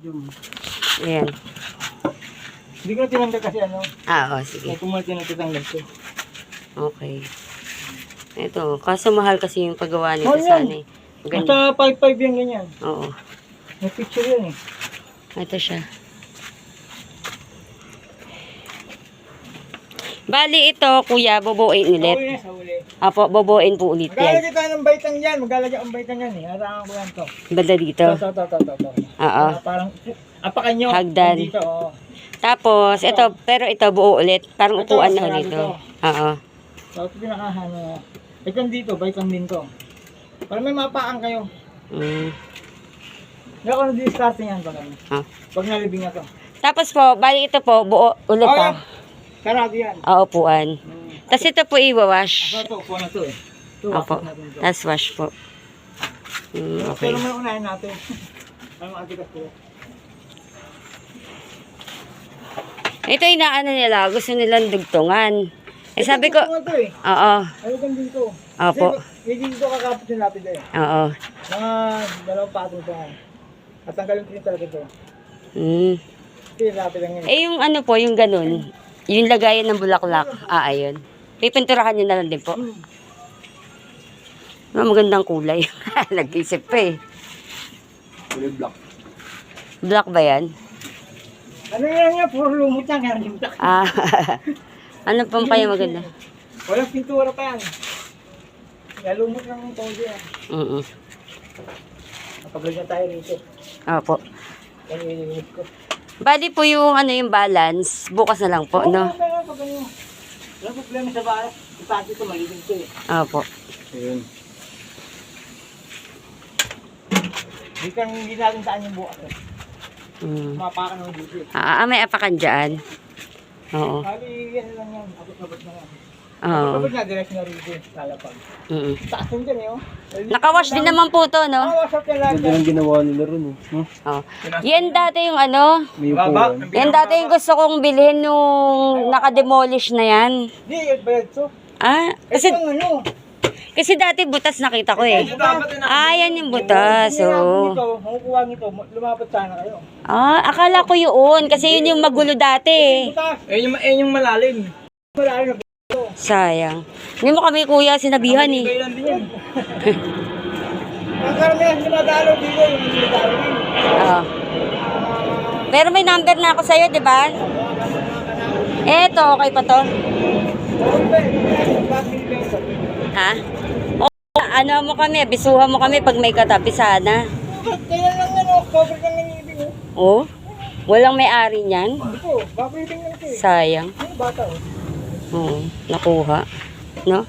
medium. Ayan. Hindi ko na tinanggal kasi ano. Oo, sige. Kung mo tinanggal ko. Okay. Ito, kaso mahal kasi yung paggawa nito Oh, sa yan. ano eh. Maganda. Basta 5.5 yan ganyan. Oo. May picture yan eh. Ito siya. Bali ito, kuya, boboin ulit. Sa uli, sa uli. Apo, boboin po ulit yan. Maglalagay tayo ng baitang yan. Maglalagay ang baitang yan eh. Harangan ko yan to. Banda dito. To. Oo. Parang apakan nyo. Hagdan. Dito, oo. Tapos, ito, pero ito buo ulit. Parang Ito, upuan na sarado ulit. to. Oo. So, ito pinakahan na. Baitang dito, baitang din to. Para may mapaan kayo. Mm. Hindi ako na-discard yan pag ano. Ah. Pag nalibing na to. Tapos po, bali ito po, buo ulit Oh, ah. yan. Sarado yan. Upuan. Tapos ito po iwawash. Ito, upo na to eh. Ito, Opo. wasak natin to. Tapos wash po. Okay. Pero may unahin natin. Ano ang atikas ko? Ito inaano nila, gusto nilang dugtungan. Eh sabi ko, Ito eh. oo, Ano kang dito? opo, Kasi dito kakapit yung lapid eh. oo. Mga dalawang patong to. At tanggalin ko yung talaga ito. Mm. Kasi lapid lang yun. Eh yung ano po, yung ganun, yung lagayan ng bulaklak, ayun. Pipinturahan nyo na lang din po. Magandang kulay. Nag-isip pa eh. Kulay black. Black ba yan? Ano yan nga? Puro lumot yan. Kaya yung black. Ah, ano pang kaya maganda? Walang pintura pa yan. Kaya lumot lang yung todo yan. Napaglag tayo rito. Opo. Yan yung limit ko. Bali po yung ano yung balance, bukas na lang po, no? Walang problema sa bahay. Ipati ko, malilim ko eh. Opo. Ayun. Hindi natin saan yung bukas eh. Mapakan ng dito eh. May apakan dyan. Oo. Sabi, yan lang yan. Abot-abot na yan. Oo. Abot na, direct na rito. Lalapag. Taas yun dyan eh oh. Nakawash din naman po to, no? Nakawash up yan lahat Ganda yan. ng ginawa nila ron eh. Huh? Oo. Yan dati yung ano, May upuan. yan dati yung gusto kong bilhin nung nakademolish na yan. Hindi, yung bayad so. Kasi, Ito ang ano. kasi dati butas nakita ko eh. Yan yung butas. Hindi na So. nito, makukuha nito, lumapat sana kayo. Akala ko yun. Kasi yun yung magulo dati eh. Butas. Yung malalim. Malalim na Sayang. Hindi mo kami kuya sinabihan eh. lang din yan. Ang karamihan dumadalo dito, yung dumadalo din. Oo. Pero may number na ako sa'yo, di ba? Eto, okay pa to? Ha? O, ano mo kami, bisuhan mo kami pag may katabi sana. Kaya lang yan, cover lang yung ibig. Oh? Walang may-ari niyan? Hindi po, babayitin lang ito eh. Sayang. Ano bata oh? Oo, nakuha. No?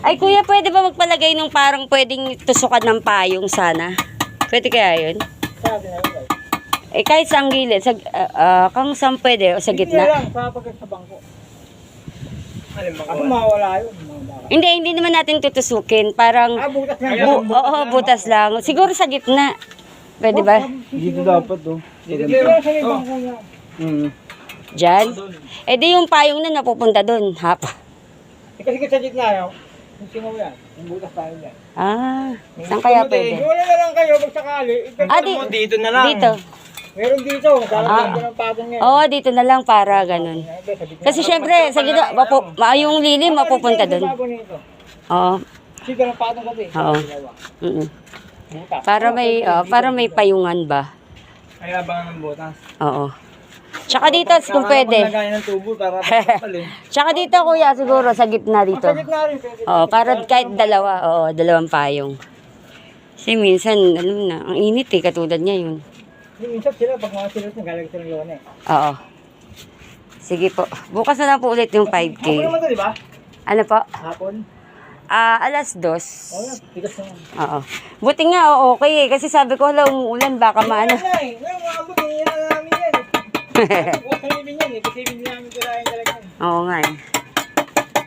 Ay kuya, pwede ba magpalagay nung parang pwedeng tusukan ng payong sana? Pwede kaya yun? Sabi na yun. Kahit sa ang gilid, kung saan pwede, o sa Hindi gitna. lang, papagkat sa bangko. Ako mawala yun. Hindi naman natin tutusukin. Parang, Butas na. oo, butas lang. Siguro sa gitna. Pwede ba? Dito dapat oh. Dito sa may bangko niya. Diyan? Di yung payong na napupunta doon. Hap. Kasi sa gitna yun, yung singaw yan, yung butas tayo yan. Saan kaya pwede? Wala na lang kayo, pag sakali, dito na lang. Dito. Meron dito, lalagyan ko ng patong yan. Oo, dito na lang para ganun. Kasi syempre, sa gitna, yung lilim mapupunta doon. Oo. Sige ng patong kasi. Oo. Para may payungan ba? Kaya abangan ng butas. Oo. Tsaka dito, kung pwede. Lagayan ng tubo para pagpapalin. Tsaka dito, kuya, siguro sa gitna dito. Sa gitna rin, pwede. Oo, para kahit dalawa. Oo, dalawang payong. Kasi minsan, alam na, ang init eh, katulad niya yun. Minsan sila, pag mga sila, nagalag sila yun eh. Oo. Sige po. Bukas na lang po ulit yung 5K. Hapon naman to, di ba? Ano po? Hapon. Alas 2. Oo, tigas na yan. Oo. Buti nga, okay eh. Kasi sabi ko, hala, umuulan, baka maano. Ngayon na eh. Ngayon, mga abot, hindi na namin yan eh. Bukas na ibin yan eh. Kasi ibin namin kailangan talaga yan. Oo nga eh.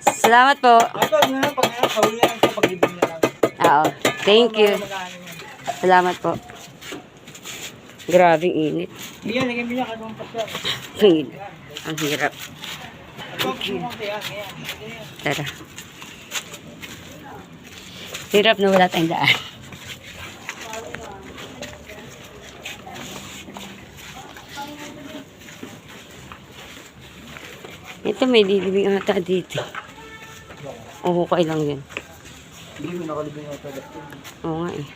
Salamat po. Ito, ano na, pag ngayon, sahuli na lang sa pag-ibin na lang. Oo. Thank you. Magkano yan. Salamat po. Grabing init. Hindi yan, naging binya ka doon pa siya. Ang hirap. Ito, kumunti yan. Ayan. Tara. Hirap na wala tayong daan. Ito may dilibing ata dito. O, hukay lang yun. Hindi mo nakalibing ata. Oo nga eh.